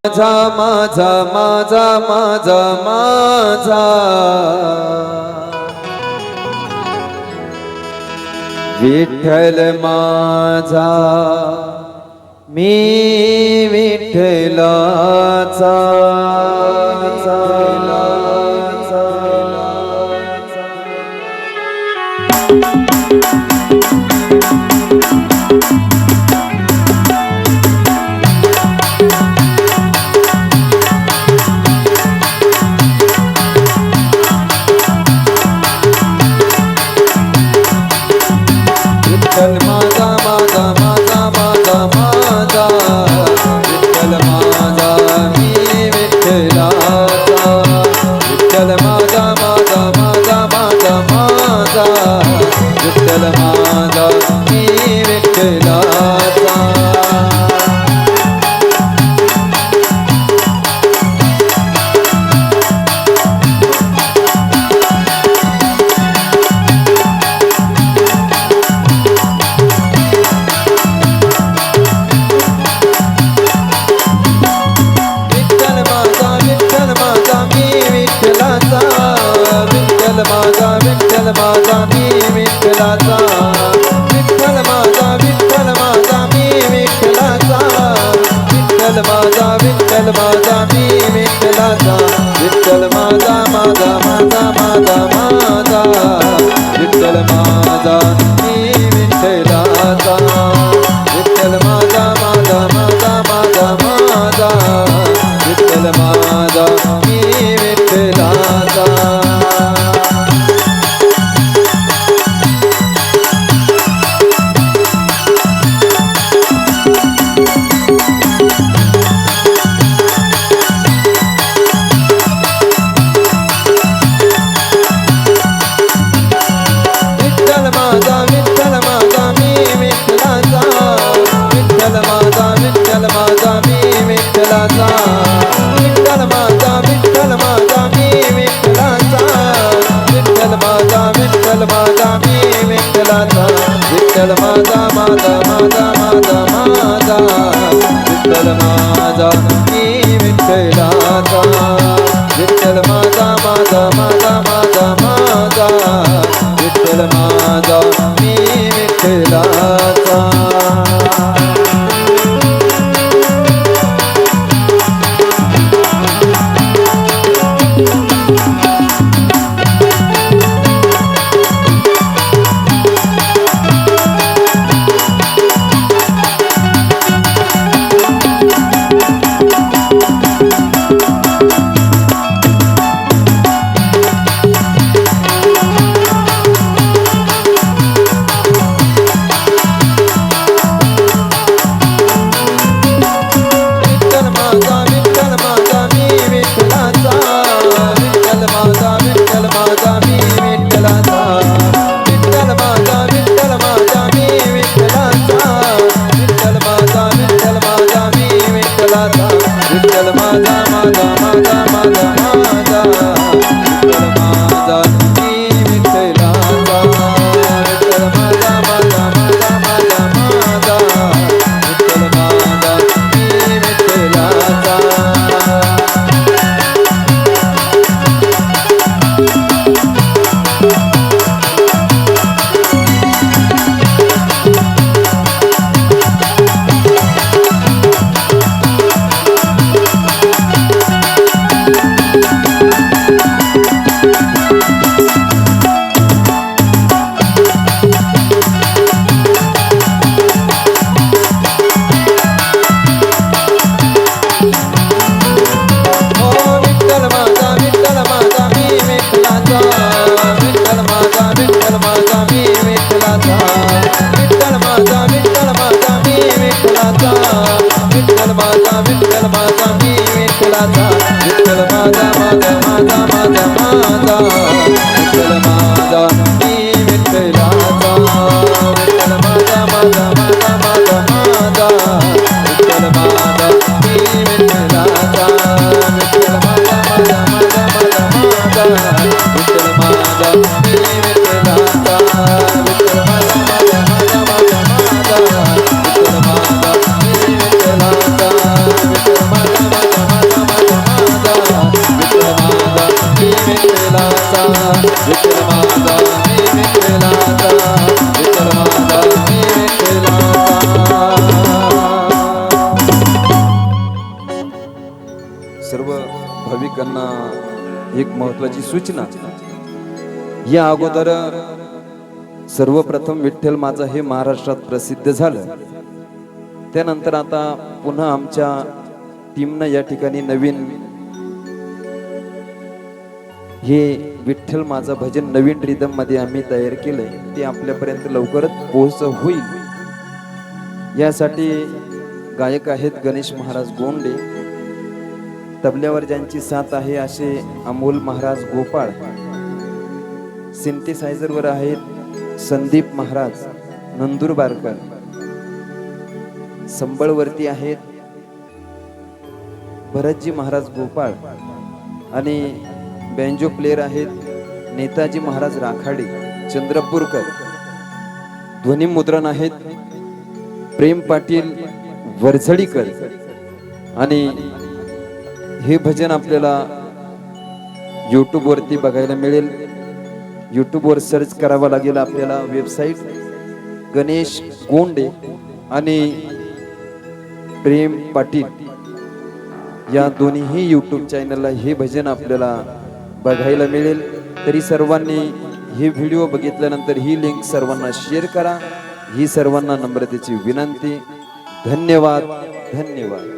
माझा माझा माझा माझा विठ्ठल माझा मी विठ्ठलाचा विठ्ठल माझा माझा माझा माझा माझा विठ्ठल माझा मी विठ्ठलाचा विठ्ठल माझा माझा माझा माझा माझा विठ्ठल माझा मी विठ्ठलाचा विठ्ठल माझा मी विठ्ठलाचा विठ्ठल माझा मी विठ्ठलाचा विठ्ठल माझा मी विठ्ठलाचा विठ्ठल माझा माझा माझा माझा माझा विठ्ठल माझा मी विठ्ठलाचा विठ्ठल माझा माझा माझा माझा माझा विठ्ठल माझा मी विठ्ठलाचा विठ्ठल माझा मी विठ्ठलाचा विठ्ठल माझा मी विठ्ठलाचा विठ्ठल माझा माझा माझा माझा माझा विठ्ठल माझा मी विठ्ठलाचा विठ्ठल माझा माझा माझा माझा माझा विठ्ठल माझा मी विठ्ठलाचा विठ्ठल माझा माझा माझा माझा माझा विठ्ठल माझा मी विठ्ठलाचा विठ्ठल माझा माझा माझा माझा माझा विठ्ठल माझा मी विठ्ठलाचा विठ्ठल माझा मी विठ्ठलाचा विठ्ठल माझा माझा माझा माझा माझा विठ्ठल माझा मी विठ्ठलाचा विठ्ठल माझा माझा माझा माझा माझा विठ्ठल माझा मी विठ्ठलाचा विठ्ठल माझा माझा माझा माझा माझा विठ्ठल माझा मी विठ्ठलाचा विठ्ठल माझा माझा माझा माझा माझा विठ्ठल माझा मी विठ्ठलाचा विठ्ठल माझा माझा विठ्ठल माझा मी विठ्ठलाचा, विठ्ठल माझा मी विठ्ठलाचा. सर्व भाविकांना एक महत्वाची सूचना. या अगोदर सर्वप्रथम विठ्ठल माझा हे महाराष्ट्रात प्रसिद्ध झालं. त्यानंतर आता पुन्हा आमच्या टीमनं या ठिकाणी नवीन हे विठ्ठल माझा भजन नवीन रिदम मध्ये आम्ही तयार केलंय. ते आपल्यापर्यंत लवकरच पोहोच होईल. यासाठी गायक आहेत गणेश महाराज गोंडे, तबल्यावर ज्यांची साथ आहे असे अमोल महाराज गोपाळ, सिंथेसायझरवर आहेत संदीप महाराज नंदुरबारकर, संबळवरती आहेत भरतजी महाराज गोपाळ आणि बँजो प्लेयर आहेत नेताजी महाराज राखाडे चंद्रपूरकर. ध्वनी मुद्रण आहेत प्रेम पाटील वरझडीकर. आणि हे भजन आपल्याला YouTube वरती बघायला मिळेल. YouTube वर सर्च करावं लागेल आपल्याला. वेबसाईट गणेश गोंडे आणि प्रेम पाटील या दोन्ही YouTube चॅनलला हे भजन आपल्याला बघायला मिळेल. तरी सर्वांनी हे व्हिडिओ बघितल्यानंतर ही लिंक सर्वांना शेअर करा, ही सर्वांना नम्रतेची विनंती. धन्यवाद, धन्यवाद.